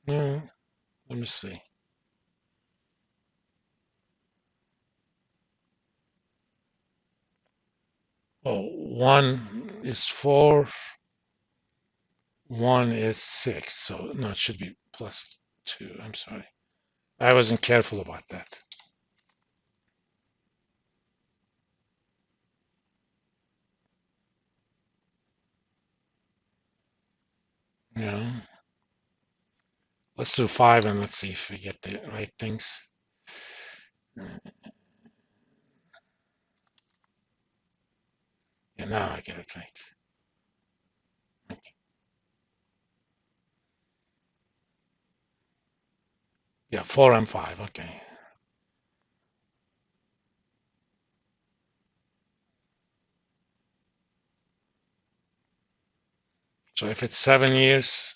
Let me see. Oh, 1 is 4, 1 is 6. So no, it should be plus 2. I'm sorry. I wasn't careful about that. Yeah. Let's do 5 and let's see if we get the right things. Yeah, now I get it right. Okay. Yeah, 4 and 5. Okay. So if it's 7 years,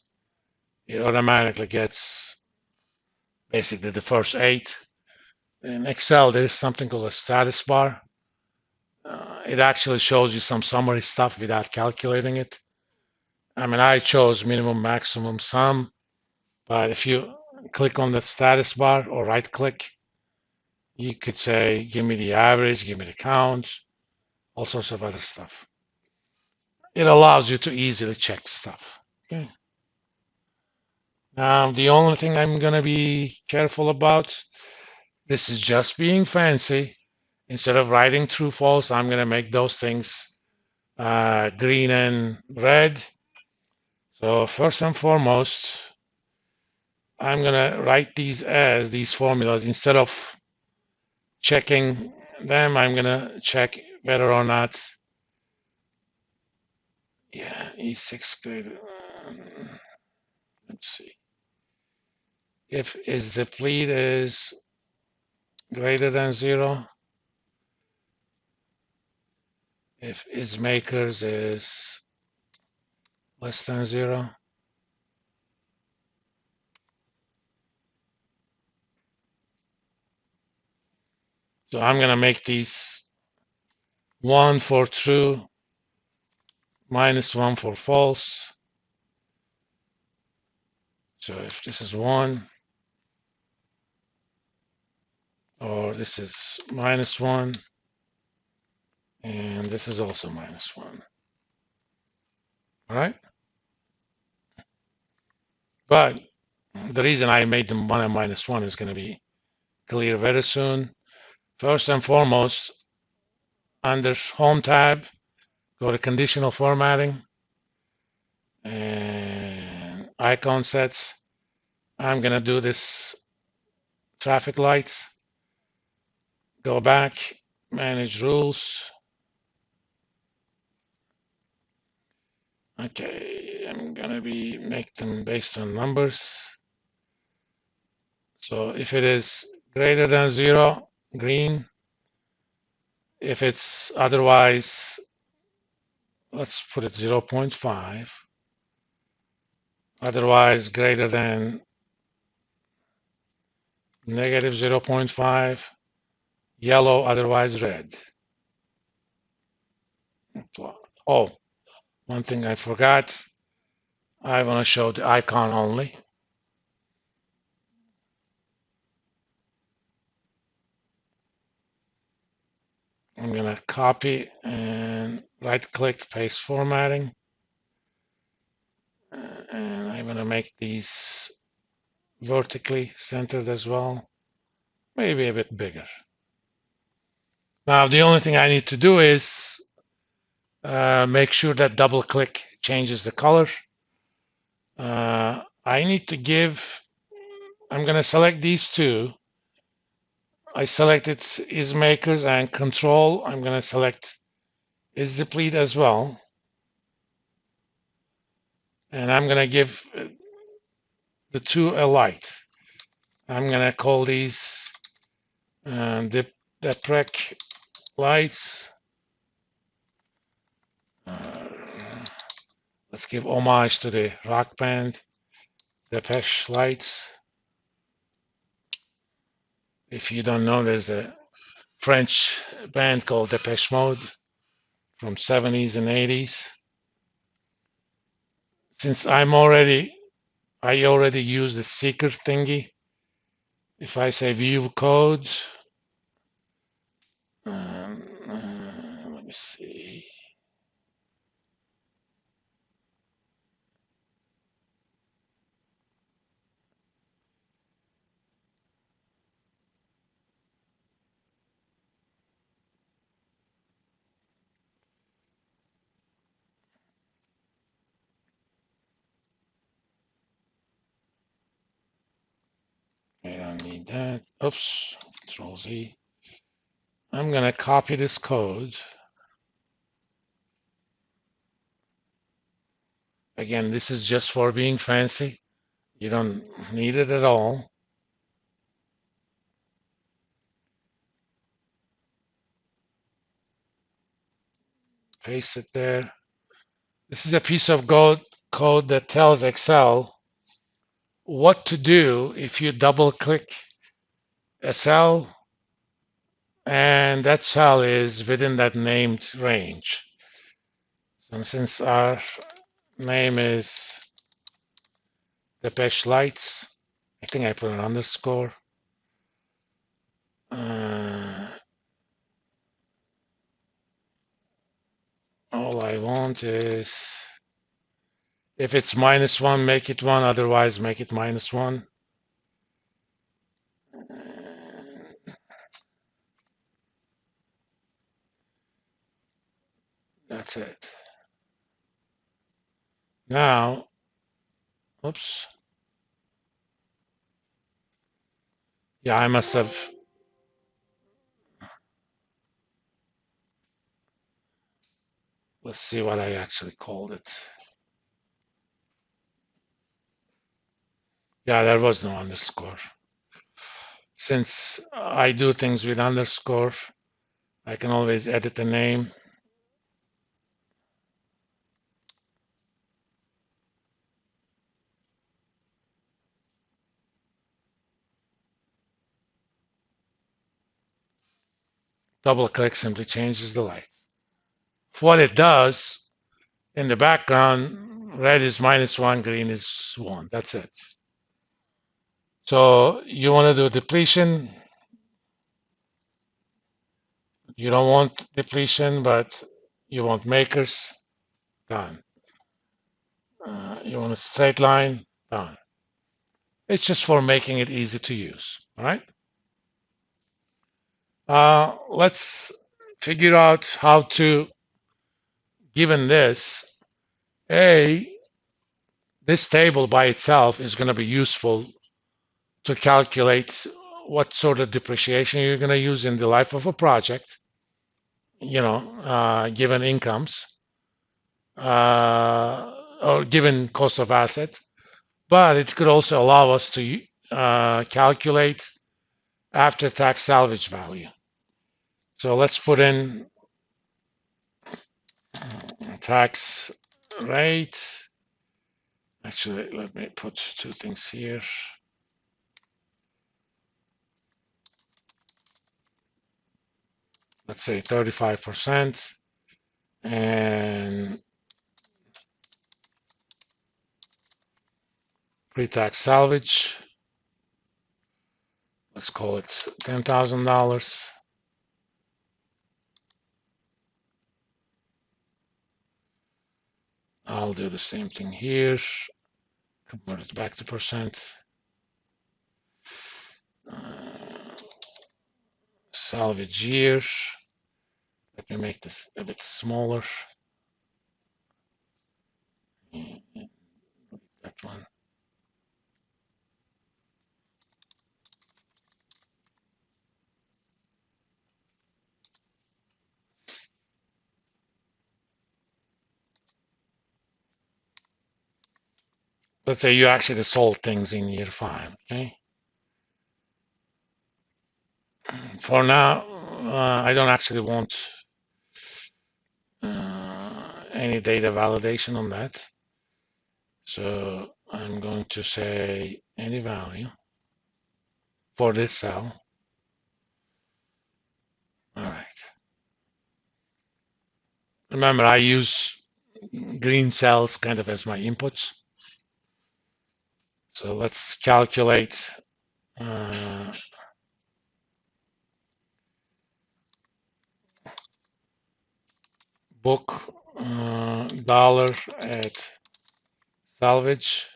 it automatically gets basically the first 8. In Excel, there's something called a status bar. It actually shows you some summary stuff without calculating it. I mean, I chose minimum, maximum, sum, but if you click on the status bar or right click, you could say, give me the average, give me the count, all sorts of other stuff. It allows you to easily check stuff. Okay. Now, the only thing I'm going to be careful about, this is just being fancy. Instead of writing true, false, I'm going to make those things green and red. So first and foremost, I'm going to write these formulas. Instead of checking them, I'm going to check whether or not, yeah, E6 greater. Let's see. If is deplete is greater than 0, if is makers is less than 0. So I'm going to make these 1 for true, -1 for false. So if this is 1, or this is -1, and this is also -1. All right? But the reason I made them 1 and -1 is going to be clear very soon. First and foremost, under Home tab, go to Conditional Formatting and Icon Sets. I'm going to do this traffic lights. Go back, Manage Rules. Okay, I'm going to make them based on numbers. So if it is greater than 0, green. If it's otherwise, let's put it 0.5. Otherwise, greater than negative 0.5, yellow, otherwise red. Oh, one thing I forgot. I want to show the icon only. I'm going to copy and right click, paste formatting. And I'm going to make these vertically centered as well, maybe a bit bigger. Now, the only thing I need to do is make sure that double click changes the color. I need to give, I'm going to select these two. I selected is makers and control. I'm going to select is deplete as well. And I'm going to give the two a light. I'm going to call these deprec lights. Let's give homage to the rock band, Depeche Lights. If you don't know, there's a French band called Depeche Mode from 70s and 80s. Since I'm already I already used the seeker thingy. If I say view code, let me see. I don't need that. Oops, Control Z. I'm gonna copy this code. Again, this is just for being fancy. You don't need it at all. Paste it there. This is a piece of code that tells Excel what to do if you double click a cell and that cell is within that named range. And since our name is Depeche Lights, I think I put an underscore. All I want is, if it's -1, make it 1, otherwise make it -1. That's it. Now, oops. Yeah, I must have. Let's see what I actually called it. Yeah, there was no underscore. Since I do things with underscore, I can always edit the name. Double click simply changes the light. What it does in the background, red is -1, green is 1. That's it. So you want to do depletion. You don't want depletion, but you want makers. Done. You want a straight line. Done. It's just for making it easy to use. All right. Let's figure out how to, given this, this table by itself is going to be useful to calculate what sort of depreciation you're going to use in the life of a project, given incomes, or given cost of asset. But it could also allow us to calculate after-tax salvage value. So let's put in tax rate. Actually, let me put two things here. Let's say 35% and pre-tax salvage. Let's call it $10,000. I'll do the same thing here. Convert it back to percent. Salvage year. Let me make this a bit smaller. That one. Let's say you actually sold things in year 5, okay? For now, I don't actually want any data validation on that. So I'm going to say any value for this cell. All right. Remember, I use green cells kind of as my inputs. So let's calculate book dollar at salvage.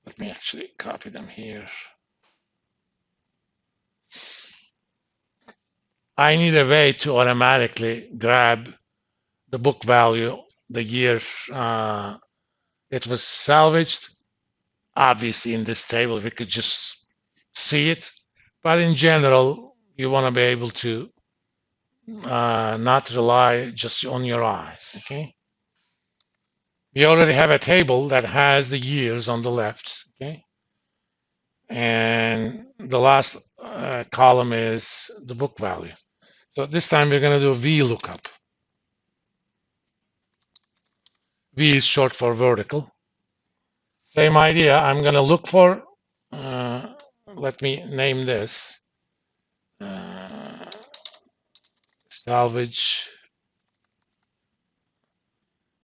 Let me actually copy them here. I need a way to automatically grab the book value, the year it was salvaged. Obviously, in this table, we could just see it. But in general, you want to be able to not rely just on your eyes. Okay. We already have a table that has the years on the left. Okay. And the last column is the book value. So this time we're going to do VLOOKUP. V is short for vertical. Same idea. I'm going to look for, let me name this, salvage